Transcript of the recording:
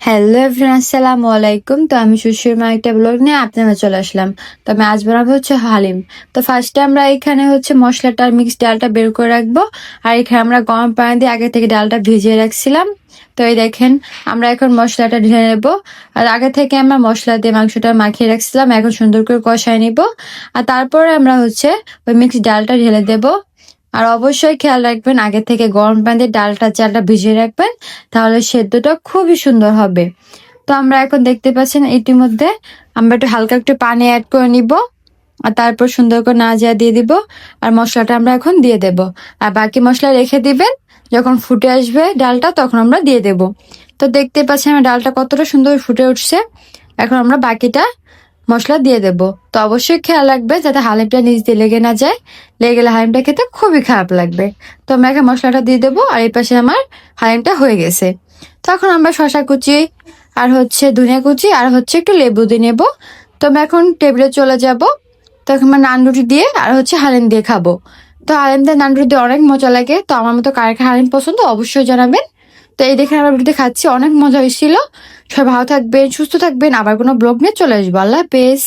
Hello everyone, আসসালামু আলাইকুম। তো আমি সুশ্রীর একটা ব্লগ নিয়ে আপনারা চলে আসলাম। তো আমি আজ বানাবো হালিম। তো ফার্স্টে আমরা এখানে মশলাটা মিক্স ডালটা বের করে রাখবো। আর এখানে আমরা গরম পানি দিয়ে আগে থেকে ডালটা ভিজিয়ে রাখছিলাম। তো এই দেখেন, আমরা এখন মশলাটা ঢেলে নেবো। আর আগে থেকে আমরা মশলা দিয়ে মাংসটা মাখিয়ে রাখছিলাম, এখন সুন্দর করে কষায় নিব। আর তারপরে আমরা ওই মিক্স ডালটা ঢেলে দেবো। আর অবশ্যই খেয়াল রাখবেন, আগে থেকে গরম পানি দিয়ে চালটা ভিজিয়ে রাখবেন, তাহলে সেদ্ধটা খুবই সুন্দর হবে। তো আমরা এখন দেখতে পাচ্ছেন ইতিমধ্যে আমরা হালকা একটু পানি অ্যাড করে নিব। আর তারপর সুন্দর করে নাড়া দিয়ে দিব। আর মশলাটা আমরা এখন দিয়ে দেব। আর বাকি মশলা রেখে দিবেন, যখন ফুটে আসবে ডালটা তখন আমরা দিয়ে দেব। তো দেখতে পাচ্ছেন আমার ডালটা কতটা সুন্দর ফুটে উঠছে। এখন আমরা বাকিটা মশলা দিয়ে দেব। তো অবশ্যই খেয়াল রাখবে যাতে হালিমটা নিচ দিয়ে লেগে না যায়। লেগে গেলে হালিমটা খেতে খুবই খারাপ লাগবে। তো আমরা এখন মশলাটা দিয়ে দেবো। আর এই পাশে আমার হালিমটা হয়ে গেছে। তখন আমরা শশা কুচি আর ধনিয়া কুচি আর একটু লেবু দিয়ে নেবো। তো আমরা এখন টেবিলে চলে যাব। তখন আমরা নান রুটি দিয়ে আর হালিম দিয়ে খাবো। তো হালিম দিয়ে নান রুটি দিয়ে অনেক মজা লাগে। তো আমার মতো কার কার হালিম পছন্দ অবশ্যই জানাবেন। তো এই দেখে আমরা রুটিতে খাচ্ছি, অনেক মজা হয়েছিল। সবাই ভালো থাকবেন, সুস্থ থাকবেন। আবার কোনো ব্লগ নিয়ে চলে আসবো। আল্লাহ হাফেজ।